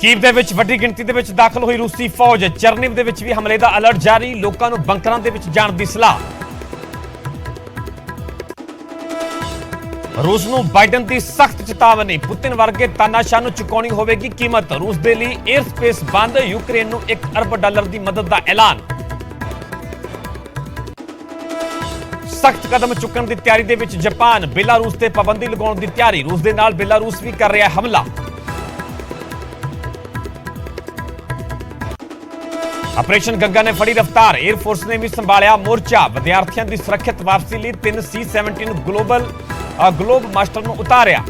Kyiv दे विच वड्डी गिणती दे विच दाखिल हुई रूसी फौज। चरनिव दे विच भी हमले दा अलर्ट जारी, लोकां नूं बंकरां दे विच जाण दी सलाह। रूस नूं बाइडन की सख्त चेतावनी, पुतिन वर्गे तानाशाह नूं चुकाउणी होवेगी कीमत। रूस दे लई एयर स्पेस बंद, यूक्रेन नूं $1 अरब की मदद का ऐलान। सख्त कदम चुकण की तैयारी दे विच जापान, बेलारूस ते पाबंदी लगाउण की तैयारी। रूस दे नाल बेलारूस भी कर रहा है हमला। ऑपरेशन गंगा ने फड़ी रफ्तार, एयरफोर्स ने भी संभालिया मोर्चा। विद्यार्थियों की सुरक्षित वापसी लिए 3 C-17 ग्लोब मास्टर ਨੂੰ ਉਤਾਰਿਆ।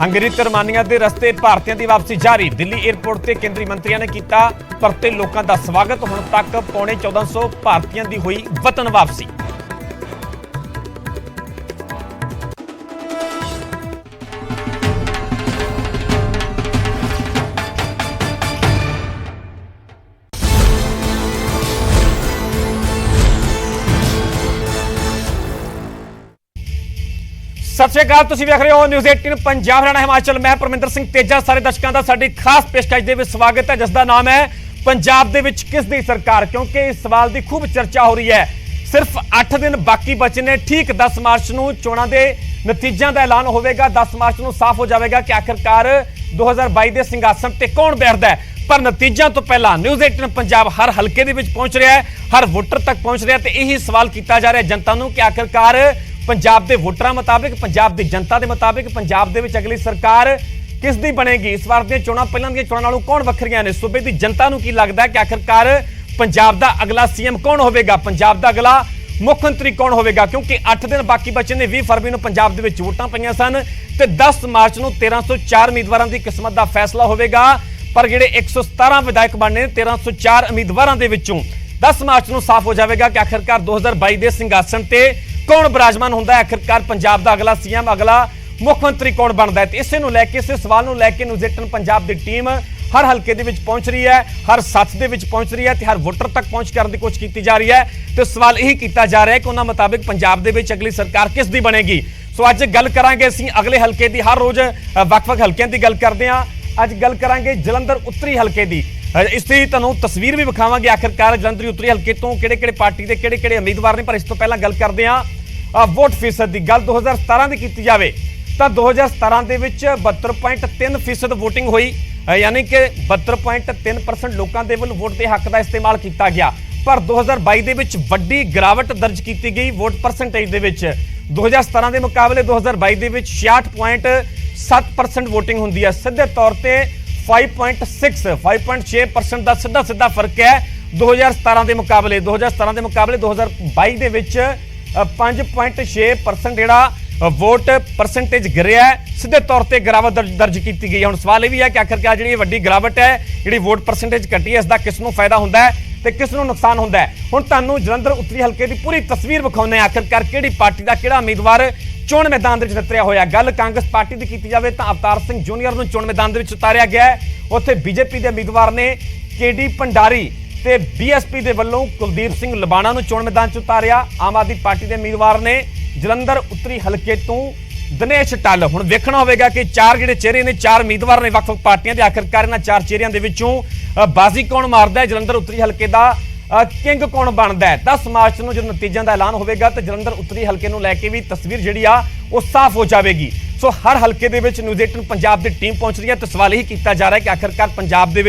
ਹੰਗਰੀ ਤੇ ਰੋਮਾਨੀਆ ਦੇ ਰਸਤੇ ਭਾਰਤੀਆਂ ਦੀ ਵਾਪਸੀ ਜਾਰੀ। ਦਿੱਲੀ 에ਅਰਪੋਰਟ ਤੇ ਕੇਂਦਰੀ ਮੰਤਰੀਆਂ ਨੇ ਕੀਤਾ ਪਰਤੇ ਲੋਕਾਂ ਦਾ ਸਵਾਗਤ। ਹੁਣ ਤੱਕ ਪੌਣੇ 1400 ਭਾਰਤੀਆਂ ਦੀ ਹੋਈ ਵਤਨ ਵਾਪਸੀ। सत श्री अकाल, तुसीं वेख रहे हो न्यूज़ 18 पंजाब हरियाणा हिमाचल। मैं परमिंदर सिंह तेजा सारे दर्शकों का साडी खास पेशकश दे विच स्वागत है, जिसका नाम है पंजाब दे विच किस दी सरकार। क्योंकि इस सवाल की खूब चर्चा हो रही है। सिर्फ 8 दिन बाकी बचे ने, ठीक 10 मार्च नूं चोणां दे नतीजों का ऐलान होगा। 10 मार्च नूं साफ हो जाएगा कि आखिरकार 2022 के सिंघासन ते कौन बैठदा है। पर नतीजों तो पहला न्यूज़ 18 पंजाब हर हल्के दे विच पहुंच रहा है, हर वोटर तक पहुंच रहा है। तो यही सवाल किया जा रहा है जनता नूं कि आखिरकार पंजाब के वोटरों मुताबिक, पंजाब की जनता के मुताबिक पंजाब के अगली सरकार किस दी बनेगी। इस बार दी चोणां पहलां दी चोणां नालों कौन वखरियां ने। सूबे की जनता नूं की लगता है कि आखिरकार पंजाब का अगला CM कौन होगा, पंजाब का अगला मुख्यमंत्री कौन होगा। क्योंकि 8 दिन बाकी बचे ने। 20 फरवरी को पंजाब के वोटां पईआं सन ते 10 मार्च को 1304 उम्मीदवारों की किस्मत का फैसला होगा। पर जिहड़े 117 विधायक बनने 1304 उम्मीदवारों के विचों 10 मार्च को साफ हो जाएगा कि आखिरकार 2022 के सिंघासन से कौन विराजमान होंदा है। आखिरकार पंजाब का अगला CM, अगला मुख्यमंत्री कौन बनता है। तो इसे लैके, इस सवाल को लैके न्यूज़ 18 पंजाब की टीम हर हल्के दे विच पहुंच रही है, हर सत्थ दे विच पहुंच रही है, हर वोटर तक पहुंच करने की कोशिश की जा रही है। तो सवाल यही किया जा रहा है कि उन्होंने मुताबिक पंजाब दे विच अगली सरकार किस दी बनेगी। सो अज गल करांगे असीं अगले हल्के की, हर रोज़ वक्-वक् हल्कियां की गल करते हैं। अज गल करांगे जलंधर उत्तरी हल्के की। इसकी तुहानूं तस्वीर भी विखावांगे आखिरकार जलंधर उत्तरी हल्के तो किहड़े पार्टी के किहड़े उम्मीदवार ने। पर इस तो पहला गल करते हैं वोट फीसद की। गल 2017 की की जाए तो 2017 के 72.3% वोटिंग हुई, यानी कि 72.3% लोगों के वोल वोट के हक का इस्तेमाल किया गया। पर 2022 के विच वड्डी गिरावट दर्ज की गई वोट परसेंटेज के विच। 2017 के मुकाबले 2022 के विच 66.7% वोटिंग होंदी है। सीधे तौर पर 5.6% का सीधा फर्क है 2017 के मुकाबले। 2017 के मुकाबले 2022 के विच 5.6% जिहड़ा वोट परसेंटेज गिरिया है। सीधे तौर पर गिरावट दर्ज की गई है। हुण सवाल यह भी है कि आखिरकार जी वड्डी गिरावट है, जी वोट परसेंटेज घटी है, इसका किस नूं फायदा होंदा है तो किस नूं नुकसान होंदा है। हुण तुहानूं जलंधर उत्तरी हल्के की पूरी तस्वीर विखाउने आखिरकार किहड़ी पार्टी का किहड़ा उम्मीदवार चोण मैदान में उतरिया होया। गल कांग्रेस पार्टी की की जाए तो अवतार सिंह जूनीयर नूं चोण मैदान में उतारिया गया है। उत्थे बीजेपी के उम्मीदवार ने KD भंडारी ते BSP के वलों कुलदीप सिंह लबाणा नूं चोण मैदान च उतारिया। आम आदमी पार्टी के उम्मीदवार ने जलंधर उत्तरी हल्के तो दिनेश टल। हुण वेखना होगा कि 4 जिहड़े चेहरे ने, 4 उम्मीदवार ने वक्-वक् पार्टियां दे, आखिरकार इन्हां 4 चेहरिਆਂ ਦੇ ਵਿੱਚੋਂ बाजी कौन मारदा है, जलंधर उत्तरी हल्के का किंग कौन बनता है। 10 मार्च को जो नतीजों का ऐलान होगा तो जलंधर उत्तरी हल्के को लैके भी तस्वीर जी वो साफ हो जाएगी। सो हर हल्के के न्यूज़ 18 पंजाब की टीम पहुंच रही है। तो सवाल यही किया जा रहा है कि आखिरकार पंजाब के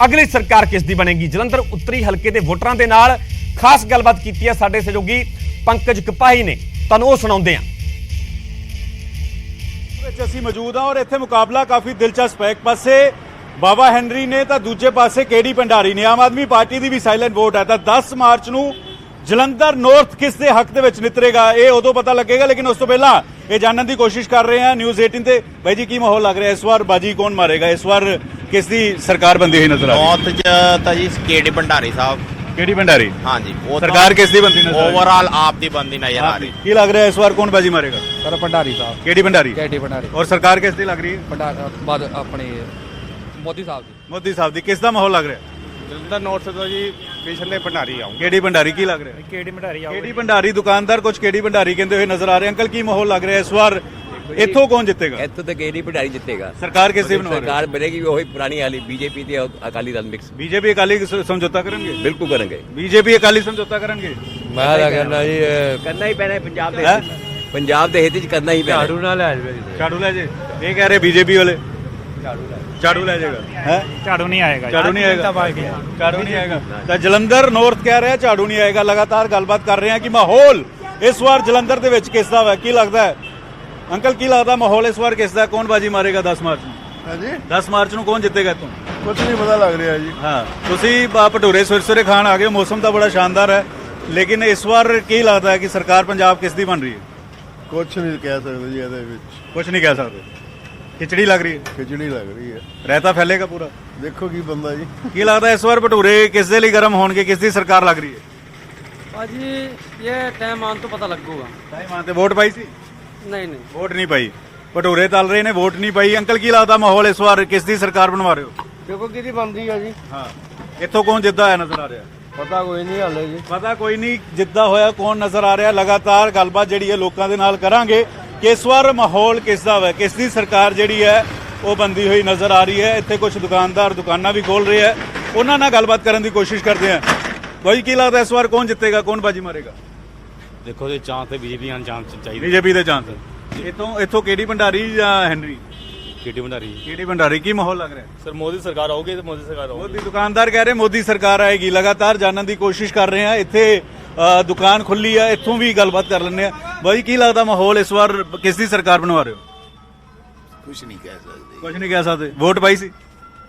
अगली सरकार किस दी बनेगी। जलंधर उत्तरी हल्के के वोटरों के नाल खास गलबात की है साडे सहयोगी पंकज कपाही ने, तुहानूं ओह सुणाउंदे हां। ਅਸੀਂ ਮੌਜੂਦ ਹਾਂ और ਇੱਥੇ मुकाबला काफ़ी दिलचस्प है। एक पासे बाबा हैनरी ने तो दूजे पासे KD भंडारी ने। आम आदमी पार्टी की भी साइलेंट वोट है। तो 10 मार्च को जलंधर नॉर्थ किस दे हक दे विच नितरेगा ये उदों पता लगेगा। लेकिन उस तो पहला ये जानने की कोशिश कर रहे हैं न्यूज़ 18 ते भाई जी की माहौल लग रहा है इस बार, बाजी कौन मारेगा इस बार, किस दी सरकार बनती हुई नजर आ रही है। नॉर्थ च तां जी KD भंडारी साहब। KD भंडारी, हाँ जी, वो सरकार किस दी बनती नजर आ रही है? ओवरऑल आप दी बनती नजर आ रही है। की लग रहा है इस बार कौन बाजी मारेगा? सर भंडारी साहब। KD भंडारी भंडारी। और सरकार किस दी लग रही है? बाद अपने मोदी साहब दी। मोदी साहब दी। किस दा माहौल लग रहा है? जलंधर नॉर्थ से तो जी पिछले भंडारी आऊँ। KD भंडारी की लग रहा है? KD भंडारी KD भंडारी दुकानदार कुछ KD भंडारी कहते हुए नजर आ रहे हैं। अंकल की माहौल लग रहा है इस बार ਇੱਥੋਂ ਕੌਣ ਜਿੱਤੇਗਾ? ਇੱਥੋਂ ਤਾਂ ਕਿਹੜੀ ਭੰਡਾਰੀ ਜਿੱਤੇਗਾ। ਸਰਕਾਰ ਕਿਸ ਦੀ ਬਣਾ ਰਹੇ ਹੋ? ਸਰਕਾਰ ਬਣੇਗੀ ਵੀ ਉਹੀ ਪੁਰਾਣੀ ਵਾਲੀ ਬੀਜੇਪੀ ਤੇ ਅਕਾਲੀ ਦਲ ਮਿਕਸ। ਬੀਜੇਪੀ ਅਕਾਲੀ ਸਮਝੌਤਾ ਕਰਨਗੇ? ਬਿਲਕੁਲ ਕਰਨਗੇ। ਬੀਜੇਪੀ ਅਕਾਲੀ ਸਮਝੌਤਾ ਕਰਨਗੇ? ਮੈਂ ਤਾਂ ਕਹਿੰਦਾ ਜੀ ਕਰਨਾ ਹੀ ਪੈਣਾ ਪੰਜਾਬ ਦੇ ਪੰਜਾਬ ਦੇ ਹਿੱਤ 'ਚ ਕਰਨਾ ਹੀ ਪੈਣਾ। ਝਾੜੂ ਨਾਲ ਲੈ ਜਾਵੇ। ਝਾੜੂ ਲੈ ਜੇ ਇਹ ਕਹਿ ਰਹੇ ਬੀਜੇਪੀ ਵਾਲੇ ਝਾੜੂ ਲੈ ਜਾਏਗਾ ਹੈ। ਝਾੜੂ ਨਹੀਂ ਆਏਗਾ। ਝਾੜੂ ਨਹੀਂ ਆਏਗਾ। ਝਾੜੂ ਨਹੀਂ ਆਏਗਾ ਤਾਂ ਜਲੰਧਰ ਨਾਰਥ ਕਹਿ ਰਿਹਾ ਝਾੜੂ ਨਹੀਂ ਆਏਗਾ। ਲਗਾਤਾਰ ਗੱਲਬਾਤ ਕਰ ਰਹੇ ਹਾਂ ਕਿ ਮਾਹੌਲ ਇਸ ਵਾਰ ਜਲੰਧਰ ਦੇ ਵਿੱਚ ਕਿਸ ਦਾ ਹੈ, ਕੀ ਲੱਗਦਾ ਹੈ ਅੰਕਲ, ਕੀ ਲੱਗਦਾ ਮਾਹੌਲ ਇਸ ਵਾਰ ਕਿਸ ਦਾ? ਕੌਣ ਬਾਜੀ ਮਾਰੇਗਾ 10 ਮਾਰਚ ਨੂੰ? ਹਾਂਜੀ 10 ਮਾਰਚ ਨੂੰ ਕੌਣ ਜਿੱਤੇਗਾ ਇੱਥੋਂ? ਕੁਝ ਨਹੀਂ ਪਤਾ ਲੱਗ ਰਿਹਾ ਜੀ। ਹਾਂ ਤੁਸੀਂ ਭਟੂਰੇ ਸਵੇਰੇ ਖਾਣ ਆ ਗਏ, ਮੌਸਮ ਤਾਂ ਬੜਾ ਸ਼ਾਨਦਾਰ ਹੈ, ਲੇਕਿਨ ਇਸ ਵਾਰ ਕੀ ਲੱਗਦਾ ਹੈ ਕਿ ਸਰਕਾਰ ਪੰਜਾਬ ਕਿਸ ਦੀ ਬਣ ਰਹੀ ਹੈ? ਕੁਝ ਨਹੀਂ ਕਹਿ ਸਕਦੇ ਜੀ ਇਹਦੇ ਵਿੱਚ। ਕੁਝ ਨਹੀਂ ਕਹਿ ਸਕਦੇ। ਖਿਚੜੀ ਲੱਗ ਰਹੀ ਹੈ, ਖਿਚੜੀ ਲੱਗ ਰਹੀ ਹੈ। ਰਾਇਤਾ ਫੈਲੇਗਾ ਪੂਰਾ। ਦੇਖੋ ਕੀ ਬੰਦਾ ਜੀ। ਕੀ ਲੱਗਦਾ ਇਸ ਵਾਰ ਭਟੂਰੇ ਕਿਸ ਦੇ ਲਈ ਗਰਮ ਹੋਣਗੇ, ਕਿਸ ਦੀ ਸਰਕਾਰ ਲੱਗ ਰਹੀ ਹੈ? भाजी ये टाइम आन तो पता लगेगा। ਟਾਈਮ ਆਉਣ ਤੇ ਵੋਟ ਪਾਈ ਸੀ? नहीं नहीं ਵੋਟ ਨਹੀਂ ਪਾਈ। ਭਟੂਰੇ ਤਲ ਰਹੇ ਨੇ, ਵੋਟ ਨਹੀਂ ਪਾਈ। ਅੰਕਲ ਕੀ ਲੱਗਦਾ ਮਾਹੌਲ ਇਸ ਵਾਰ ਕਿਸ ਦੀ ਸਰਕਾਰ ਬਣਵਾ ਰਹੇ ਹੋ? ਦੇਖੋ ਕਿਹਦੀ ਬਣਦੀ ਹੈ ਜੀ। ਹਾਂ ਇੱਥੋਂ ਕੌਣ ਜਿੱਦਾ ਹੋਇਆ ਨਜ਼ਰ ਆ ਰਿਹਾ? ਪਤਾ ਕੋਈ ਨਹੀਂ ਹਾਲੇ ਜੀ। ਪਤਾ ਕੋਈ ਨਹੀਂ ਜਿੱਦਾ ਹੋਇਆ ਕੌਣ ਨਜ਼ਰ ਆ ਰਿਹਾ। ਲਗਾਤਾਰ ਗੱਲਬਾਤ ਜਿਹੜੀ ਹੈ ਲੋਕਾਂ ਦੇ ਨਾਲ ਕਰਾਂਗੇ ਕਿ ਇਸ ਵਾਰ ਮਾਹੌਲ ਕਿਸ ਦਾ ਹੈ, ਕਿਸ ਦੀ ਸਰਕਾਰ ਜਿਹੜੀ ਹੈ ਉਹ ਬੰਦੀ ਹੋਈ ਨਜ਼ਰ ਆ ਰਹੀ ਹੈ। ਇੱਥੇ ਕੁਝ ਦੁਕਾਨਦਾਰ ਦੁਕਾਨਾਂ ਵੀ ਖੋਲ ਰਹੇ ਹੈ, ਉਹਨਾਂ ਨਾਲ ਗੱਲਬਾਤ ਕਰਨ ਦੀ ਕੋਸ਼ਿਸ਼ ਕਰਦੇ ਹਾਂ। ਭਾਈ ਕੀ ਲੱਗਦਾ ਇਸ ਵਾਰ ਕੌਣ ਜਿੱਤੇਗਾ, ਕੌਣ ਬਾਜੀ ਮਾਰੇਗਾ? ਦੇਖੋ ਜੀ ਚਾਂਸ ਤੇ ਬੀਜੇਪੀ ਨਾਲ ਚਾਂਸ ਚਾਹੀਦਾ। ਬੀਜੇਪੀ ਦੇ ਚਾਂਸ। ਇੱਥੋਂ ਕਿਹੜੀ ਭੰਡਾਰੀ ਜਾਂ ਹੈਨਰੀ? ਕਿਹੜੀ ਭੰਡਾਰੀ? ਕਿਹੜੀ ਭੰਡਾਰੀ? ਕੀ ਮਾਹੌਲ ਲੱਗ ਰਿਹਾ? ਸਰ ਮੋਦੀ ਸਰਕਾਰ ਆਉਗੀ ਤੇ ਮੋਦੀ ਸਰਕਾਰ ਆਉਗੀ। ਮੋਦੀ ਦੁਕਾਨਦਾਰ ਕਹਿ ਰਹੇ ਮੋਦੀ ਸਰਕਾਰ ਆਏਗੀ। ਲਗਾਤਾਰ ਜਾਣਨ ਦੀ ਕੋਸ਼ਿਸ਼ ਕਰ ਰਹੇ ਹਾਂ। ਇੱਥੇ ਦੁਕਾਨ ਖੁੱਲੀ ਹੈ, ਇੱਥੋਂ ਵੀ ਗੱਲਬਾਤ ਕਰ ਲੈਂਦੇ ਆ। ਬਾਈ ਕੀ ਲੱਗਦਾ ਮਾਹੌਲ ਇਸ ਵਾਰ ਕਿਸ ਦੀ ਸਰਕਾਰ ਬਣਵਾ ਰਹੇ ਹੋ? ਕੁਝ ਨਹੀਂ ਕਹਿ ਸਕਦੇ। ਕੁਝ ਨਹੀਂ ਕਹਿ ਸਕਦੇ। ਵੋਟ ਪਾਈ ਸੀ?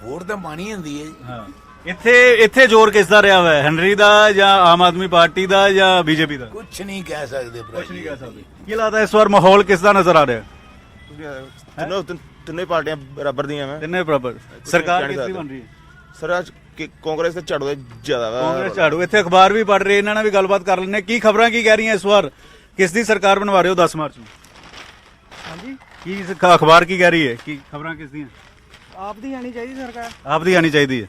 ਵੋਟ ਤਾਂ ਮਾਣੀ ਹੁੰਦੀ ਹੈ ਜੀ। ਹਾਂ ਇੱਥੇ ਜ਼ੋਰ ਕਿਸ ਦਾ ਰਿਹਾ ਹੋਇਆ? ਹੈਨਰੀ ਦਾ ਜਾਂ ਆਮ ਆਦਮੀ ਪਾਰਟੀ ਦਾ ਜਾਂ ਬੀਜੇਪੀ ਦਾ? ਕੁਝ ਨਹੀਂ ਕਹਿ ਸਕਦੇ। ਕੁਝ ਨਹੀਂ ਕਹਿ ਸਕਦੇ। ਕੀ ਲੱਗਦਾ ਇਸ ਵਾਰ ਮਾਹੌਲ ਕਿਸ ਦਾ ਨਜ਼ਰ ਆ ਰਿਹਾ? ਤਿੰਨੇ ਪਾਰਟੀਆਂ ਬਰਾਬਰ ਦੀਆਂ ਮੈਂ ਤਿੰਨੇ ਬਰਾਬਰ। ਸਰਕਾਰ ਕਿਸ ਦੀ ਬਣ ਰਹੀ ਹੈ? ਸਰ ਅੱਜ ਕਾਂਗਰਸ ਤੇ ਝਾੜੂ ਦਾ ਜ਼ਿਆਦਾ ਵਾ। ਕਾਂਗਰਸ ਝਾੜੂ। ਇੱਥੇ ਅਖਬਾਰ ਵੀ ਪੜ੍ਹ ਰਹੇ, ਇਹਨਾਂ ਨਾਲ ਵੀ ਗੱਲਬਾਤ ਕਰ ਲੈਂਦੇ। ਕੀ ਖਬਰਾਂ ਕੀ ਕਹਿ ਰਹੀਆਂ ਇਸ ਵਾਰ ਕਿਸ ਦੀ ਸਰਕਾਰ ਬਣਵਾ ਰਹੇ ਹੋ 10 ਮਾਰਚ ਨੂੰ? ਹਾਂਜੀ ਕੀ ਅਖਬਾਰ ਕੀ ਕਹਿ ਰਹੀ ਹੈ? ਕੀ ਖਬਰਾਂ ਕਿਸ ਦੀਆਂ? आप दी आनी चाहिए सरकार। ਆਪ ਦੀ ਆਣੀ ਚਾਹੀਦੀ ਹੈ।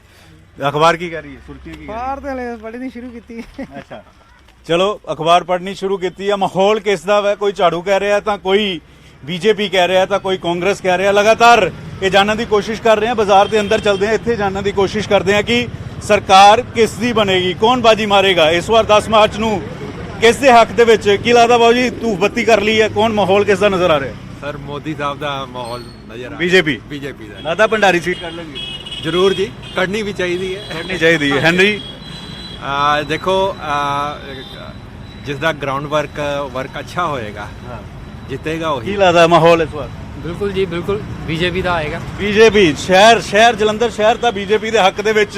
ਅਖਬਾਰ ਕੀ ਕਹਿ ਰਹੀ ਹੈ? ਸੁਰਖੀਆਂ ਕੀ ਕਹਿ बाहर तो हले पढ़नी शुरू की ਰਹੀਆਂ? ਅੱਛਾ ਚਲੋ ਅਖਬਾਰ ਪੜ੍ਹਨੀ ਸ਼ੁਰੂ ਕੀਤੀ ਹੈ। ਮਾਹੌਲ ਕਿਸ ਦਾ ਹੈ? ਕੋਈ ਝਾੜੂ ਕਹਿ ਰਿਹਾ ਤਾਂ ਕੋਈ ਬੀਜੇਪੀ ਕਹਿ ਰਿਹਾ ਤਾਂ ਕੋਈ ਕਾਂਗਰਸ ਕਹਿ ਰਿਹਾ। ਲਗਾਤਾਰ ਇਹ ਜਾਣਨ ਦੀ ਕੋਸ਼ਿਸ਼ ਕਰ ਰਹੇ ਹਾਂ। ਬਾਜ਼ਾਰ ਦੇ ਅੰਦਰ ਚੱਲਦੇ ਹਾਂ, ਇੱਥੇ ਜਾਣਨ ਦੀ ਕੋਸ਼ਿਸ਼ ਕਰਦੇ ਹਾਂ ਕਿ ਸਰਕਾਰ ਕਿਸ ਦੀ ਬਣੇਗੀ, ਕੌਣ ਬਾਜੀ ਮਾਰੇਗਾ ਇਸ ਵਾਰ 10 ਮਾਰਚ ਨੂੰ, ਕਿਸ ਦੇ ਹੱਕ ਦੇ ਵਿੱਚ? ਕੀ ਲੱਗਦਾ ਬਾਬੂ ਜੀ ਧੂਫ ਬੱਤੀ ਕਰ ਲਈ ਹੈ, ਕੌਣ ਮਾਹੌਲ ਕਿਸ ਦਾ ਨਜ਼ਰ ਆ ਰਿਹਾ? ਸਰ ਮੋਦੀ ਸਾਹਿਬ ਦਾ ਮਾਹੌਲ ਨਜ਼ਰ ਆ ਬੀਜੇਪੀ ਬੀਜੇਪੀ ਦਾ। ਲੱਗਦਾ ਭੰਡਾਰੀ ਸੀਟ ਕੱਢ ਲੈਣਗੇ? ਜ਼ਰੂਰ ਜੀ ਕਰਨੀ ਵੀ ਚਾਹੀਦੀ ਹੈ। ਕੱਢਣੀ ਚਾਹੀਦੀ ਹੈ। ਹੈਨਰੀ ਦੇਖੋ ਜਿਸ ਦਾ ਗਰਾਊਂਡ ਵਰਕ ਅੱਛਾ ਹੋਏਗਾ ਜਿੱਤੇਗਾ ਕੀ ਉਹੀ। ਲੱਗਦਾ ਮਾਹੌਲ ਇਸ ਵਾਰ? बिल्कुल जी बिल्कुल बीजेपी का आएगा। ਬੀਜੇਪੀ ਸ਼ਹਿਰ ਜਲੰਧਰ ਸ਼ਹਿਰ ਤਾਂ ਬੀਜੇਪੀ ਦੇ ਹੱਕ ਦੇ ਵਿੱਚ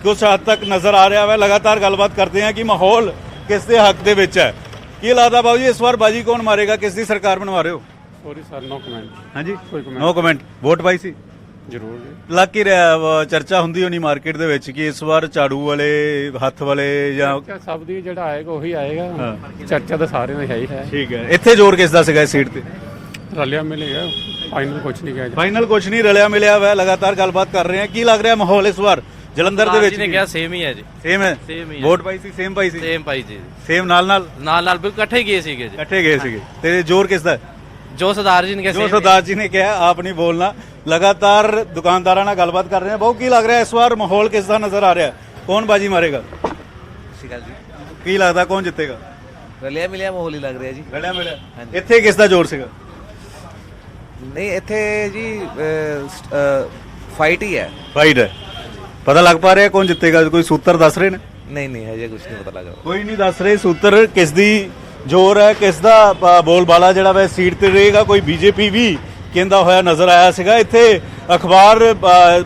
ਕੁਝ ਹੱਦ ਤੱਕ ਨਜ਼ਰ ਆ ਰਿਹਾ ਹੈ। ਲਗਾਤਾਰ ਗੱਲਬਾਤ ਕਰਦੇ ਹਾਂ ਕਿ ਮਾਹੌਲ ਕਿਸ ਦੇ ਹੱਕ ਦੇ ਵਿੱਚ ਹੈ। ਕੀ ਲੱਗਦਾ ਬਾਬੂ ਜੀ ਇਸ ਵਾਰ ਬਾਜੀ ਕੌਣ ਮਾਰੇਗਾ, ਕਿਸ ਦੀ ਸਰਕਾਰ ਬਣਵਾ ਰਹੇ ਹੋ? Sorry sir no comment. ਹਾਂਜੀ ਨੋ ਕਮੈਂਟ। ਵੋਟ ਪਾਈ ਸੀ? ਜ਼ਰੂਰ ਜੀ। ਲੱਗ ਹੀ ਰਿਹਾ ਚਰਚਾ ਹੁੰਦੀ ਹੋਣੀ ਮਾਰਕੀਟ ਦੇ ਵਿੱਚ ਕਿ ਇਸ ਵਾਰ ਝਾੜੂ ਵਾਲੇ ਹੱਥ ਵਾਲੇ ਜਾਂ ਸਭ ਦੀ ਜਿਹੜਾ ਆਏਗਾ ਉਹੀ ਆਏਗਾ। ਚਰਚਾ ਤਾਂ ਸਾਰਿਆਂ ਦੀ ਹੈ ਹੀ ਹੈ। ਠੀਕ ਹੈ। ਇੱਥੇ ਜ਼ੋਰ ਕਿਸ ਦਾ ਸੀਗਾ ਇਸ ਸੀਟ ਤੇ? ਰਲਿਆ ਮਿਲੇਗਾ ਫਾਈਨਲ ਕੁਝ ਨਹੀਂ ਕਿਹਾ। ਫਾਈਨਲ ਕੁਝ ਨਹੀਂ ਰਲਿਆ ਮਿਲਿਆ ਹੋਇਆ। ਲਗਾਤਾਰ ਗੱਲਬਾਤ ਕਰ ਰਹੇ ਹਾਂ। ਕੀ ਲੱਗ ਰਿਹਾ ਮਾਹੌਲ ਇਸ ਵਾਰ ਜਲੰਧਰ ਦੇ ਵਿੱਚ? ने क्या सेम ही है जी। ਸੇਮ ਹੈ। Same ਹੀ ਹੈ। ਵੋਟ ਪਾਈ ਸੀ? ਸੇਮ ਪਾਈ ਸੀ? सेम पाई जी। ਸੇਮ ਨਾਲ नाल बिल्कुल इकट्ठे गए सी जी। ਇਕੱਠੇ ਗਏ ਸੀਗੇ। ਤੇ ਜ਼ੋਰ ਕਿਸ ਦਾ? जो सरदार जी ने क्या ਜੋ ਸਰਦਾਰ ਜੀ ਨੇ ਕਿਹਾ ਆਪ ਨਹੀਂ ਬੋਲਣਾ। ਲਗਾਤਾਰ ਦੁਕਾਨਦਾਰਾਂ ਨਾਲ ਗੱਲਬਾਤ ਕਰ ਰਹੇ ਹਾਂ। ਬਹੁਤ ਕੀ ਲੱਗ ਰਿਹਾ ਇਸ ਵਾਰ ਮਾਹੌਲ ਕਿਸ ਦਾ ਨਜ਼ਰ ਆ ਰਿਹਾ? ਕੌਣ ਬਾਜੀ ਮਾਰੇਗਾ? जी ਕੀ ਲੱਗਦਾ ਕੌਣ ਜਿੱਤੇਗਾ? रलिया मिलिया माहौल ही लग रहा है जी। ਰਲਿਆ ਮਿਲਿਆ। ਇੱਥੇ ਕਿਸ ਦਾ ਜ਼ੋਰ ਸੀਗਾ? नहीं इत्थे जी फाइट ही है। ਫਾਈਟ ਹੈ। ਪਤਾ ਲੱਗ ਪਾ ਰਿਹਾ ਕੌਣ ਜਿੱਤੇਗਾ? ਕੋਈ ਸੂਤਰ ਦੱਸ ਰਹੇ ਨੇ? नहीं नहीं है कुछ नहीं पता लग रहा। ਕੋਈ ਨਹੀਂ ਦੱਸ ਰਹੇ ਸੂਤਰ ਕਿਸ ਦੀ ਜ਼ੋਰ ਹੈ, ਕਿਸ ਦਾ ਬੋਲਬਾਲਾ ਜਿਹੜਾ ਵਾ ਸੀਟ ਤੇ ਰਹੇਗਾ। ਕੋਈ ਬੀਜੇਪੀ ਵੀ ਕਹਿੰਦਾ ਹੋਇਆ ਨਜ਼ਰ ਆਇਆ ਸੀਗਾ। ਇੱਥੇ ਅਖਬਾਰ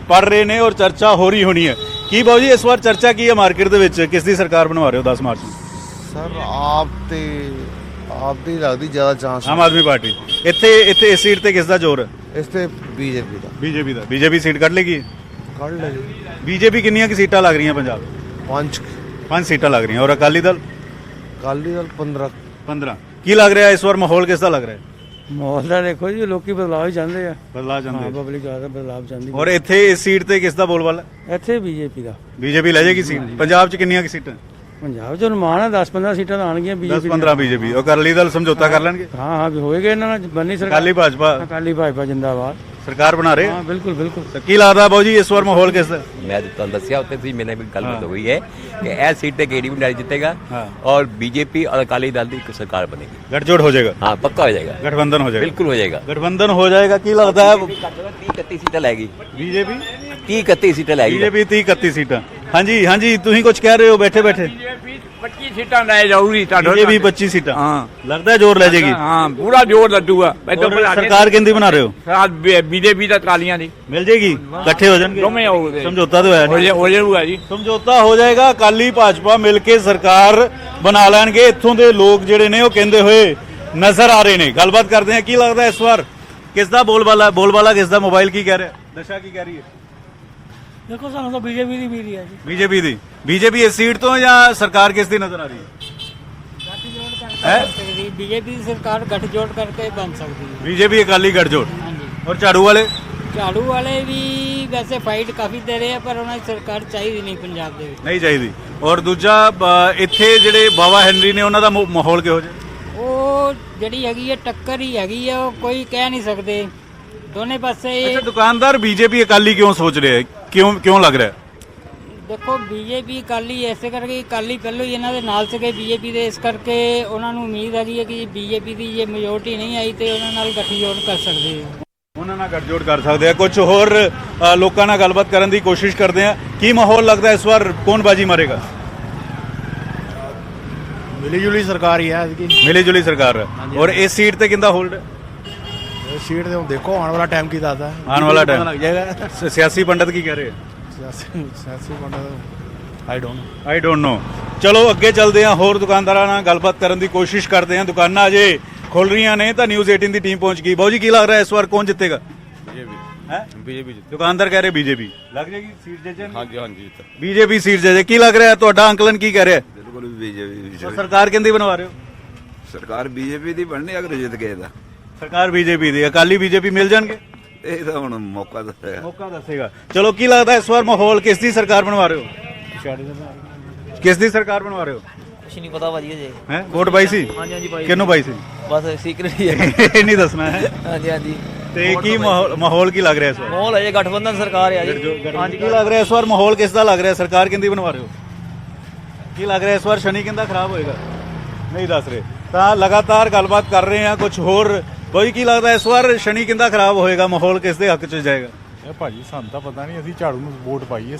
ਪੜ੍ਹ ਰਹੇ ਨੇ ਔਰ ਚਰਚਾ ਹੋ ਰਹੀ ਹੋਣੀ ਹੈ। ਕੀ ਬਾਊ ਜੀ ਇਸ ਵਾਰ ਚਰਚਾ ਕੀ ਹੈ ਮਾਰਕੀਟ ਦੇ ਵਿੱਚ? ਕਿਸ ਦੀ ਸਰਕਾਰ ਬਣਵਾ ਰਹੇ ਹੋ 10 ਮਾਰਚ ਨੂੰ? ਸਰ ਆਪ ਦੀ ਲੱਗਦੀ ਜ਼ਿਆਦਾ ਚਾਂਸ। ਆਮ ਆਦਮੀ ਪਾਰਟੀ। ਇੱਥੇ ਇਸ ਸੀਟ ਤੇ ਕਿਸ ਦਾ ਜ਼ੋਰ ਹੈ? ਇਸ ਤੇ ਬੀਜੇਪੀ ਦਾ। ਬੀਜੇਪੀ ਦਾ। ਬੀਜੇਪੀ ਸੀਟ ਕੱਢ ਲੇਗੀ? ਕੱਢ ਲੈ ਜੀ। ਬੀਜੇਪੀ ਕਿੰਨੀਆਂ ਕਿ ਸੀਟਾਂ ਲੱਗ ਰਹੀਆਂ ਪੰਜਾਬ? 5 ਸੀਟਾਂ ਲੱਗ ਰਹੀਆਂ। ਔਰ ਅਕਾਲੀ ਦਲ? ਅਕਾਲੀ ਦਲ 15। ਕੀ ਲੱਗ ਰਿਹਾ ਇਸ ਵਾਰ ਮਾਹੌਲ ਕਿਸ ਦਾ ਲੱਗ ਰਿਹਾ? माहौल का देखो जी लोग बदलाव ही चाहते हैं। ਬਦਲਾ ਜਾਂਦੇ। पब्लिक ज्यादा बदलाव चाहती ਔਰ ਇੱਥੇ ਇਸ ਸੀਟ ਤੇ ਕਿਸ ਦਾ ਬੋਲਬਾਲਾ? इत्थे बीजेपी का। ਬੀਜੇਪੀ ਲੈ ਜਾਏਗੀ ਸੀਟ? ਪੰਜਾਬ 'ਚ ਕਿੰਨੀਆਂ ਕਿ ਸੀਟਾਂ? ਪੰਜਾਬ 'ਚ ਮਾਨ ਹੈ 10-15 ਸੀਟਾਂ ਤਾਂ ਆਣਗੀਆਂ 10-15 ਬੀਜੇਪੀ ਉਹ ਅਕਾਲੀ ਦਲ ਸਮਝੌਤਾ ਕਰ ਲੈਣਗੇ। ਹਾਂ ਹਾਂ ਵੀ ਹੋਏਗਾ ਇਹਨਾਂ ਨਾਲ ਬੰਨੀ ਸਰਕਾਰ। ਅਕਾਲੀ ਭਾਜਪਾ ਅਕਾਲੀ ਭਾਜਪਾ ਜਿੰਦਾਬਾਦ। ਸਰਕਾਰ ਬਣਾ ਰਹੇ ਹਾਂ ਬਿਲਕੁਲ ਬਿਲकुल। ਤਾਂ ਕੀ ਲੱਗਦਾ ਬਾਊ ਜੀ ਇਸ ਵਾਰ ਮਾਹੌਲ ਕਿਸ ਦਾ? ਮੈਂ ਤੁਹਾਨੂੰ ਦੱਸਿਆ ਉੱਤੇ ਤੁਸੀਂ ਮੈਨੇ ਵੀ ਗੱਲਬਾਤ ਹੋਈ ਹੈ ਕਿ ਇਹ ਸੀਟ ਤੇ केडी पंडारी जीतेगा और बीजेपी और अकाली दल की सरकार बनेगी। गठजोड़ हो जाएगा? हाँ पक्का हो जाएगा, गठबंधन हो जाएगा? बिल्कुल हो जाएगा, गठबंधन हो जाएगा। की लगता है 30-31 सीटें लाएगी बीजेपी? 30-31 सीटें लाएगी बीजेपी 30-31 सीटां। हाँ जी हाँ जी, तुम कुछ कह रहे हो बैठे बैठे? 25 सीटां ले जाऊगी बीजेपी 25 सीटां। लगता है जोर ले जाएगी? हाँ पूरा जोर लड्डूगा। और सरकार किंदी बना रहे हो? बीजेपी दा कालियां दी मिल जाएगी, इकट्ठे हो जाएंगे। समझौता तो है नहीं? हो जाऊगा जी, ਸਮਝੌਤਾ ਹੋ ਜਾਏਗਾ। ਅਕਾਲੀ ਭਾਜਪਾ ਮਿਲ ਕੇ ਸਰਕਾਰ ਬਣਾ ਲੈਣਗੇ। ਇੱਥੋਂ ਦੇ ਲੋਕ ਜਿਹੜੇ ਨੇ ਉਹ ਕਹਿੰਦੇ ਹੋਏ ਨਜ਼ਰ ਆ ਰਹੇ ਨੇ। ਗੱਲਬਾਤ ਕਰਦੇ ਹਾਂ, ਕੀ ਲੱਗਦਾ ਇਸ ਵਾਰ ਕਿਸ ਦਾ ਬੋਲਬਾਲਾ ਕਿਸ ਦਾ? ਮੋਬਾਈਲ ਕੀ ਕਹਿ ਰਿਹਾ? ਦਸ਼ਾ ਕੀ ਕਹਿ ਰਹੀ ਹੈ? ਦੇਖੋ ਸਾਨੂੰ ਤਾਂ ਬੀਜੇਪੀ ਦੀ ਮੀਰੀ ਹੈ ਜੀ। ਬੀਜੇਪੀ ਇਸ ਸੀਟ ਤੋਂ ਜਾਂ ਸਰਕਾਰ ਕਿਸ ਦੀ ਨਜ਼ਰ ਆ ਰਹੀ ਹੈ? ਬੀਜੇਪੀ ਦੀ ਸਰਕਾਰ ਗੱਠਜੋੜ ਕਰਕੇ ਬਣ ਸਕਦੀ ਹੈ। ਬੀਜੇਪੀ ਅਕਾਲੀ ਗੱਠਜੋੜ। ਹਾਂਜੀ। ਔਰ ਝਾੜੂ ਵਾਲੇ ਵੀ ਵੈਸੇ ਫਾਈਟ ਕਾਫੀ ਦੇ ਰਹੇ ਆ ਪਰ ਉਹਨਾਂ ਦੀ ਸਰਕਾਰ ਚਾਹੀਦੀ ਨਹੀਂ ਪੰਜਾਬ ਦੇ ਵਿੱਚ। ਨਹੀਂ ਚਾਹੀਦੀ। ਔਰ ਦੂਜਾ ਇੱਥੇ ਜਿਹੜੇ ਬਾਵਾ ਹੈਨਰੀ ਨੇ ਉਹਨਾਂ ਦਾ ਮਾਹੌਲ ਕਿਹੋ ਜਿਹਾ? ਉਹ ਜਿਹੜੀ ਹੈਗੀ ਹੈ ਟੱਕਰ ਹੀ ਹੈਗੀ ਆ, ਉਹ ਕੋਈ ਕਹਿ ਨਹੀਂ ਸਕਦੇ ਦੋਨੇ ਪਾਸੇ। ਅੱਛਾ, ਦੁਕਾਨਦਾਰ ਬੀਜੇਪੀ ਅਕਾਲੀ ਕਿਉਂ ਸੋਚ ਰਹੇ ਹੈ? ਕਿਉਂ ਲੱਗ ਰਿਹਾ ਹੈ? ਦੇਖੋ ਬੀਜੇਪੀ ਅਕਾਲੀ ਐਸੇ ਕਰਕੇ, ਅਕਾਲੀ ਪਹਿਲਾਂ ਹੀ ਇਹਨਾਂ ਦੇ ਨਾਲ ਸੀਗੇ ਬੀਜੇਪੀ ਦੇ, ਇਸ ਕਰਕੇ ਉਹਨਾਂ ਨੂੰ ਉਮੀਦ ਹੈਗੀ ਹੈ ਕਿ ਬੀਜੇਪੀ ਦੀ ਜੇ ਮੈਜੋਰਟੀ ਨਹੀਂ ਆਈ ਤੇ ਉਹਨਾਂ ਨਾਲ ਗੱਠਜੋੜ ਕਰ ਸਕਦੇ ਆ। ਉਹਨਾਂ ਨਾਲ ਗੱਠਜੋੜ ਕਰ ਸਕਦੇ ਆ। ਕੁਝ ਹੋਰ ਲੋਕਾਂ ਨਾਲ ਗੱਲਬਾਤ ਕਰਨ ਦੀ ਕੋਸ਼ਿਸ਼ ਕਰਦੇ ਆ। ਕੀ ਮਾਹੌਲ ਲੱਗਦਾ ਇਸ ਵਾਰ ਕੌਣ ਬਾਜੀ ਮਾਰੇਗਾ? ਮਿਲੀ ਜੁਲੀ ਸਰਕਾਰ ਹੀ ਹੈ ਮਿਲੀ ਜੁਲੀ ਸਰਕਾਰ ਹੈ। ਔਰ ਇਸ ਸੀਟ ਤੇ ਕਿੰਦਾ ਹੋਲਡ? ਸੀਟ ਤੇ ਹੁਣ ਦੇਖੋ ਆਉਣ ਵਾਲਾ ਟਾਈਮ ਕੀ ਦੱਸਦਾ। ਆਉਣ ਵਾਲਾ ਟਾਈਮ ਲੱਗ ਜਾਏਗਾ। ਸਿਆਸੀ ਪੰਡਤ ਕੀ ਕਹਿ ਰਹੇ ਆ? ਸਿਆਸੀ ਪੰਡਤ ਆਈ ਡੋਨਟ ਨੋ। ਚਲੋ ਅੱਗੇ ਚੱਲਦੇ ਆ, ਹੋਰ ਦੁਕਾਨਦਾਰਾਂ ਨਾਲ ਗੱਲਬਾਤ ਕਰਨ ਦੀ ਕੋਸ਼ਿਸ਼ ਕਰਦੇ ਆ। ਦੁਕਾਨਾਂ ਅਜੇ ਖੁੱਲ ਰਹੀਆਂ ਨੇ ਤਾਂ ਨਿਊਜ਼ 18 ਦੀ ਟੀਮ ਪਹੁੰਚ ਗਈ। ਬਾਊ ਜੀ ਕੀ ਲੱਗ ਰਿਹਾ ਇਸ ਵਾਰ ਕੌਣ ਜਿੱਤੇਗਾ? ਬੀਜੇਪੀ। ਦੁਕਾਨਦਾਰ ਕਹਿ ਰਹੇ ਬੀਜੇਪੀ। ਲੱਗ ਜਾਏਗੀ ਸੀਟ ਜੇ? ਹਾਂਜੀ ਬੀਜੇਪੀ ਸੀਟ ਜੇ। ਕੀ ਲੱਗ ਰਿਹਾ ਤੁਹਾਡਾ ਅੰਕਲਨ ਕੀ ਕਹਿ ਰਿਹਾ? ਬਿਲਕੁਲ ਬੀਜੇਪੀ। ਸਰਕਾਰ ਕਹਿੰਦੀ ਬਣਵਾ ਰਹੇ ਹੋ? ਸਰਕਾਰ ਬੀਜੇਪੀ ਦੀ ਬਣਨੀ ਅਗਰ ਜਿੱਤ ਗਏ ਤਾਂ। ਸਰਕਾਰ ਬੀਜੇਪੀ ਦੀ। ਅਕਾਲੀ ਬੀਜੇਪੀ ਮਿਲ ਜਾਣਗੇ? ਇਹ ਤਾਂ ਹੁਣ ਮੌਕਾ ਦੱਸੇਗਾ। ਚਲੋ ਕੀ ਲੱਗਦਾ ਇਸ ਵਾਰ ਮਾਹੌਲ ਕਿਸ ਦੀ ਸਰਕਾਰ ਬਣਵਾ ਰਹੇ ਹੋ? ਕਿਸ ਦੀ ਸਰਕਾਰ ਬਣਵਾ ਰਹੇ ਹੋ? ਕੁਛ ਨਹੀਂ ਪਤਾ ਭਾਜੀ ਅਜੇ। ਹੈ ਵੋਟ ਪਾਈ ਸੀ? ਹਾਂਜੀ ਪਾਈ। ਕਿਹਨੂੰ ਪਾਈ ਸੀ? ਬਸ ਸੀਕ੍ਰੇਟ ਹੀ ਹੈ। ਇਹ ਨਹੀਂ ਦੱਸਣਾ ਹੈ? ਹਾਂਜੀ ਤੇ ਕੀ ਮਾਹੌਲ ਕੀ ਲੱਗ ਰਿਹਾ ਇਸ ਵਾਰ? ਮਾਹੌਲ ਹੈ ਗਠਬੰਧਨ ਸਰਕਾਰ ਹੈ ਜੀ। ਹਾਂਜੀ ਕੀ ਲੱਗ ਰਿਹਾ ਇਸ ਵਾਰ ਮਾਹੌਲ ਕਿਸ ਦਾ ਲੱਗ ਰਿਹਾ? ਸਰਕਾਰ ਕਿੰਦੀ ਬਣਵਾ ਰਹੇ ਹੋ? ਕੀ ਲੱਗ ਰਿਹਾ ਇਸ ਵਾਰ ਸ਼ਨੀ ਕਿੰਦਾ ਖਰਾਬ ਹੋਏਗਾ? ਨਹੀਂ ਦੱਸ ਰਹੇ ਤਾਂ ਲਗਾਤਾਰ ਗੱਲਬਾਤ ਕਰ ਰਹੇ ਆ। ਕੁਝ ਹੋਰ ਬਾਈ ਕੀ ਲੱਗਦਾ ਇਸ ਵਾਰ ਸ਼ਨੀ ਕਿੰਦਾ ਖਰਾਬ ਹੋਏਗਾ? ਮਾਹੌਲ ਕਿਸ ਦੇ ਹੱਕ 'ਚ ਜਾਏਗਾ? ਇਹ ਭਾਜੀ ਸਾਨੂੰ ਤਾਂ ਪਤਾ ਨਹੀਂ, ਅਸੀਂ ਝਾੜੂ ਨੂੰ ਵੋਟ ਪਾਈਏ।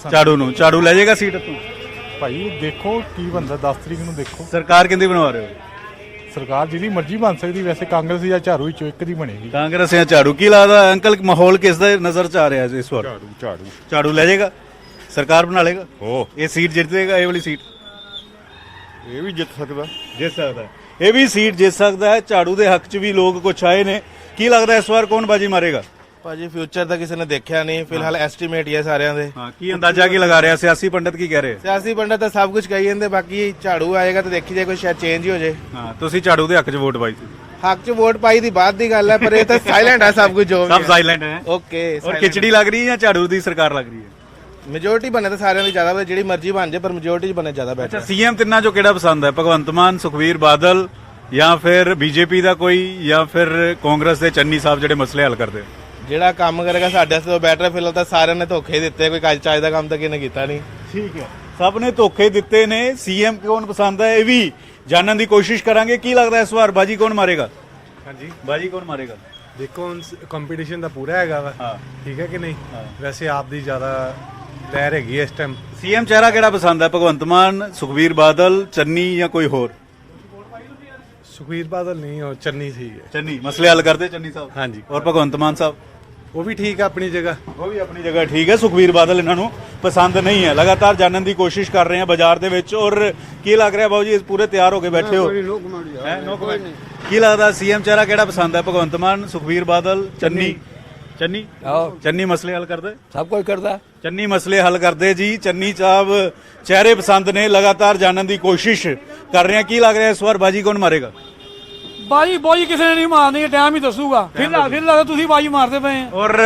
ਝਾੜੂ ਲੈ ਜਾਏਗਾ ਸੀਟ ਤੋਂ? ਭਾਈ ਦੇਖੋ ਕੀ ਬੰਦਾ 10 ਤਰੀਕ ਨੂੰ ਦੇਖੋ। ਸਰਕਾਰ ਕਿੰਦੀ ਬਣਵਾ ਰਹੇ ਹੋ? ਸਰਕਾਰ ਜਿਹਦੀ ਮਰਜ਼ੀ ਬਣ ਸਕਦੀ, ਵੈਸੇ ਕਾਂਗਰਸ ਜਾਂ ਝਾੜੂ ਵਿੱਚੋਂ ਇੱਕ ਦੀ ਬਣੇਗੀ। ਕਾਂਗਰਸ ਜਾਂ ਝਾੜੂ? ਕੀ ਲੱਗਦਾ ਅੰਕਲ ਮਾਹੌਲ ਕਿਸ ਦੇ ਨਜ਼ਰ 'ਚ ਆ ਰਿਹਾ ਇਸ ਵਾਰ? ਝਾੜੂ ਲੈ ਜਾਏਗਾ? ਸਰਕਾਰ ਬਣਾ ਲੇਗਾ? ਇਹ ਸੀਟ ਜਿੱਤੇਗਾ? ਇਹ ਵਾਲੀ ਸੀਟ ਇਹ ਵੀ ਜਿੱਤ ਸਕਦਾ। ਇਹ ਵੀ ਸੀਟ ਜਿੱਤ ਸਕਦਾ ਹੈ। ਝਾੜੂ ਦੇ ਹੱਕ 'ਚ ਵੀ ਲੋਕ ਕੁਛ ਆਏ ਨੇ। ਕੀ ਲੱਗਦਾ ਇਸ ਵਾਰ ਕੌਣ ਬਾਜੀ ਮਾਰੇਗਾ? ਭਾਜੀ ਫਿਊਚਰ ਤਾਂ ਕਿਸੇ ਨੇ ਦੇਖਿਆ ਨਹੀਂ, ਫਿਲਹਾਲ ਐਸਟੀਮੇਟ ਹੀ ਹੈ ਸਾਰਿਆਂ ਦੇ। ਹਾਂ, ਕੀ ਅੰਦਾਜ਼ਾ ਕੀ ਲਗਾ ਰਿਹਾ? ਸਿਆਸੀ ਪੰਡਤ ਕੀ ਕਹਿ ਰਹੇ? ਸਿਆਸੀ ਪੰਡਤ ਤਾਂ ਸਭ ਕੁਝ ਕਹੀ ਜਾਂਦੇ, ਬਾਕੀ ਝਾੜੂ ਆਏਗਾ ਤਾਂ ਦੇਖੀ ਜਾਏ ਕੋਈ ਸ਼ਾਇਦ ਚੇਂਜ ਹੀ ਹੋ ਜਾਏ। ਹਾਂ, ਤੁਸੀਂ ਝਾੜੂ ਦੇ ਹੱਕ 'ਚ ਵੋਟ ਪਾਈ ਸੀ? ਹੱਕ 'ਚ ਵੋਟ ਪਾਈ ਦੀ ਬਾਅਦ ਦੀ ਗੱਲ ਹੈ, ਪਰ ਇਹ ਤਾਂ ਸਾਇਲੈਂਟ ਹੈ ਸਭ ਕੁਝ। ਜੋ ਸਭ ਸਾਇਲੈਂਟ ਹੈ। ਓਕੇ। ਔਰ ਖਿਚੜੀ ਲੱਗ ਰਹੀ ਹੈ ਜਾਂ ਝਾੜੂ ਦੀ ਸਰਕਾਰ ਲੱਗ ਰਹੀ ਹੈ? ਮੈਜੋਰਟੀ ਬਣੇ ਤਾਂ ਸਾਰਿਆਂ ਦੀ ਜ਼ਿਆਦਾ ਵਧੀਆ, ਜਿਹੜੀ ਮਰਜ਼ੀ ਬਣ ਜਾਏ ਪਰ ਮੈਜੋਰਟੀ 'ਚ ਬਣੇ ਜ਼ਿਆਦਾ ਬੈਟਰ। ਅੱਛਾ, ਸੀਐਮ ਤਿੰਨਾਂ 'ਚੋਂ ਕਿਹੜਾ ਪਸੰਦ ਹੈ? ਭਗਵੰਤ ਮਾਨ, ਸੁਖਵੀਰ ਬਾਦਲ ਜਾਂ ਫਿਰ ਬੀਜੇਪੀ ਦਾ ਕੋਈ ਜਾਂ ਫਿਰ ਕਾਂਗਰਸ ਦੇ ਚੰਨੀ ਸਾਹਿਬ ਜਿਹੜੇ ਮਸਲੇ ਹੱਲ ਕਰਦੇ? ਜਿਹੜਾ ਕੰਮ ਕਰੇਗਾ ਸਾਡੇ ਵਾਸਤੇ ਉਹ ਬੈਟਰ। ਫਿਲਹਾਲ ਤਾਂ ਸਾਰਿਆਂ ਨੇ ਧੋਖੇ ਦਿੱਤੇ, ਕੋਈ ਚੱਜ ਦਾ ਕੰਮ ਤਾਂ ਕਿਹਨੇ ਕੀਤਾ ਨਹੀਂ। ਠੀਕ ਹੈ, ਸਭ ਨੇ ਧੋਖੇ ਦਿੱਤੇ ਨੇ। ਸੀਐਮ ਕੌਣ ਪਸੰਦ ਹੈ ਇਹ ਵੀ ਜਾਣਨ ਦੀ ਕੋਸ਼ਿਸ਼ ਕਰਾਂਗੇ। ਕੀ ਲੱਗਦਾ ਇਸ ਵਾਰ ਬਾਜੀ ਕੌਣ ਮਾਰੇਗਾ? ਹਾਂਜੀ ਬਾਜੀ ਕੌਣ ਮਾਰੇਗਾ? ਦੇਖੋ ਹੁਣ ਕੰਪੀਟੀਸ਼ਨ ਤਾਂ ਪੂਰਾ ਹੈਗਾ ਵਾ। ਠੀਕ ਹੈ ਕਿ ਨਹੀਂ? ਵੈਸੇ ਆਪ ਦੀ ਜ਼ਿਆਦਾ ਲਹਿਰ ਹੈਗੀ ਇਸ ਟਾਈਮ। ਸੀਐਮ ਚਿਹਰਾ ਕਿਹੜਾ ਪਸੰਦ ਹੈ? ਭਗਵੰਤ ਮਾਨ, ਸੁਖਵੀਰ ਬਾਦਲ, ਚੰਨੀ ਜਾਂ ਕੋਈ ਹੋਰ? ਸੁਖਵੀਰ ਬਾਦਲ ਨਹੀਂ, ਉਹ ਚੰਨੀ ਸੀ। ਚੰਨੀ ਮਸਲੇ ਹੱਲ ਕਰਦੇ ਚੰਨੀ ਸਾਹਿਬ? ਹਾਂਜੀ। ਔਰ ਭਗਵੰਤ ਮਾਨ ਸਾਹਿਬ? ਉਹ ਵੀ ਠੀਕ ਹੈ ਆਪਣੀ ਜਗ੍ਹਾ। ਉਹ ਵੀ ਆਪਣੀ ਜਗ੍ਹਾ ਠੀਕ ਹੈ। ਸੁਖਵੀਰ ਬਾਦਲ ਇਹਨਾਂ ਨੂੰ ਪਸੰਦ ਨਹੀਂ ਹੈ। ਲਗਾਤਾਰ ਜਾਣਨ ਦੀ ਕੋਸ਼ਿਸ਼ ਕਰ ਰਹੇ ਹਾਂ ਬਾਜ਼ਾਰ ਦੇ ਵਿੱਚ। ਔਰ ਕੀ ਲੱਗ ਰਿਹਾ ਬਾਬੂ ਜੀ, ਪੂਰੇ ਤਿਆਰ ਹੋ ਕੇ ਬੈਠੇ ਹੋ? No comment. ਕੀ ਲੱਗਦਾ ਸੀਐਮ ਚਿਹਰਾ ਕਿਹੜਾ ਪਸੰਦ ਹੈ? ਭਗਵੰਤ ਮਾਨ, ਸੁਖਵੀਰ ਬਾਦਲ, ਚੰਨੀ ਚੰਨੀ ਮਸਲੇ ਹੱਲ ਕਰਦੇ? सब कुछ करता। ਚੰਨੀ ਮਸਲੇ ਹੱਲ ਕਰਦੇ ਜੀ। ਚੰਨੀ ਸਾਹਿਬ ਚਿਹਰੇ ਪਸੰਦ ਨੇ। ਲਗਾਤਾਰ ਜਾਣਨ ਦੀ ਕੋਸ਼ਿਸ਼ ਕਰ ਰਹੇ ਹਾਂ। ਕੀ ਲੱਗ ਰਿਹਾ ਇਸ ਵਾਰ ਬਾਜੀ ਕੌਣ ਮਾਰੇਗਾ? ਬਾਜੀ ਬੋਜੀ ਕਿਸੇ ਨੇ ਨਹੀਂ ਮਾਰਨੀ, ਟਾਈਮ ਹੀ ਦੱਸੂਗਾ। ਫਿਲਹਾਲ ਤੁਸੀਂ ਬਾਜੀ ਮਾਰਦੇ ਪਏ ਆ। ਔਰ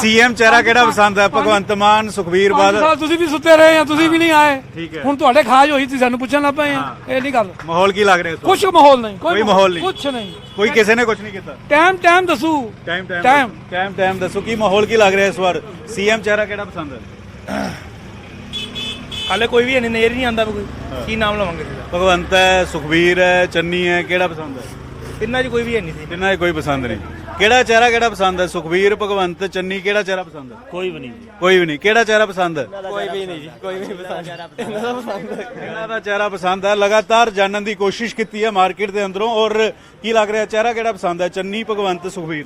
ਸੀਐਮ ਚਿਹਰਾ ਕਿਹੜਾ ਪਸੰਦ ਹੈ? ਭਗਵੰਤ ਮਾਨ, ਸੁਖਬੀਰ ਬਾਦਲ? ਸਾਲ ਤੁਸੀਂ ਵੀ ਸੁੱਤੇ ਰਹੇ ਆ, ਤੁਸੀਂ ਵੀ ਨਹੀਂ ਆਏ। ਠੀਕ ਹੈ। ਹੁਣ ਤੁਹਾਡੇ ਖਾਜ ਹੋਈ, ਤੁਸੀਂ ਸਾਨੂੰ ਪੁੱਛਣ ਲੱਗ ਪਏ ਆ। ਇਹ ਨਹੀਂ ਗੱਲ। ਮਾਹੌਲ ਕੀ ਲੱਗ ਰਿਹਾ ਇਸ ਕੁਛ ਮਾਹੌਲ ਨਹੀਂ, ਕੋਈ ਮਾਹੌਲ ਨਹੀਂ, ਕੁਛ ਨਹੀਂ, ਕੋਈ ਕਿਸੇ ਨੇ ਕੁਝ ਨਹੀਂ ਕੀਤਾ। ਟਾਈਮ ਦੱਸੂ। ਟਾਈਮ ਦੱਸੋ ਕੀ ਮਾਹੌਲ ਕੀ ਲੱਗ ਰਿਹਾ ਇਸ ਵਾਰ? ਸੀਐਮ ਚਿਹਰਾ ਕਿਹੜਾ ਪਸੰਦ ਹੈ? ਹਾਲੇ ਕੋਈ ਵੀ ਨਜ਼ਰ ਨਹੀਂ ਆਉਂਦਾ ਕੋਈ। ਕੀ ਨਾਮ ਲਵਾਂਗੇ? ਭਗਵੰਤ ਹੈ, ਸੁਖਬੀਰ ਹੈ, ਚੰਨੀ ਹੈ, ਕਿਹੜਾ ਪਸੰਦ ਹੈ? ਤਿੰਨਾਂ 'ਚ ਕੋਈ ਵੀ ਨਹੀਂ ਸੀ। ਤਿੰਨਾਂ 'ਚ ਕੋਈ ਪਸੰਦ ਨਹੀਂ। ਕਿਹੜਾ ਚਿਹਰਾ ਕਿਹੜਾ ਪਸੰਦ ਹੈ? ਸੁਖਬੀਰ, ਭਗਵੰਤ, ਚੰਨੀ, ਕਿਹੜਾ ਚਿਹਰਾ ਪਸੰਦ ਹੈ? ਕੋਈ ਵੀ ਨਹੀਂ, ਕੋਈ ਵੀ ਨਹੀਂ। ਕਿਹੜਾ ਚਿਹਰਾ ਪਸੰਦ ਹੈ? ਕੋਈ ਵੀ ਨਹੀਂ ਜੀ, ਕੋਈ ਵੀ ਪਸੰਦ। ਇਹਨਾਂ ਦਾ ਚਿਹਰਾ ਪਸੰਦ ਹੈ। ਲਗਾਤਾਰ ਜਾਣਨ ਦੀ ਕੋਸ਼ਿਸ਼ ਕੀਤੀ ਹੈ ਮਾਰਕੀਟ ਦੇ ਅੰਦਰੋਂ। ਔਰ ਕੀ ਲੱਗ ਰਿਹਾ ਚਿਹਰਾ ਕਿਹੜਾ ਪਸੰਦ ਹੈ? ਚੰਨੀ, ਭਗਵੰਤ, ਸੁਖਬੀਰ?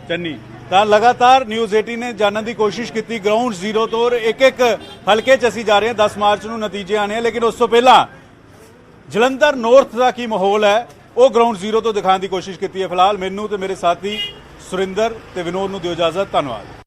ਚੰਨੀ। ਤਾਂ ਲਗਾਤਾਰ ਨਿਊਜ਼ 18 ਨੇ ਜਾਣਨ ਦੀ ਕੋਸ਼ਿਸ਼ ਕੀਤੀ ਗਰਾਊਂਡ ਜ਼ੀਰੋ ਤੋਂ। ਇੱਕ ਹਲਕੇ 'ਚ ਅਸੀਂ ਜਾ ਰਹੇ ਹਾਂ। 10 ਮਾਰਚ ਨੂੰ ਨਤੀਜੇ ਆਣੇ ਆ, ਲੇਕਿਨ ਉਸ ਤੋਂ ਪਹਿਲਾਂ ਜਲੰਧਰ ਨੌਰਥ ਦਾ ਕੀ ਮਾਹੌਲ ਹੈ ਉਹ ਗਰਾਊਂਡ ਜ਼ੀਰੋ ਤੋਂ ਦਿਖਾਉਣ ਦੀ ਕੋਸ਼ਿਸ਼ ਕੀਤੀ ਹੈ। ਫਿਲਹਾਲ ਮੈਨੂੰ ਤੇ ਮੇਰੇ ਸਾਥੀ ਸੁਰਿੰਦਰ ਤੇ ਵਿਨੋਦ ਨੂੰ ਦਿਓ ਇਜਾਜ਼ਤ। ਧੰਨਵਾਦ।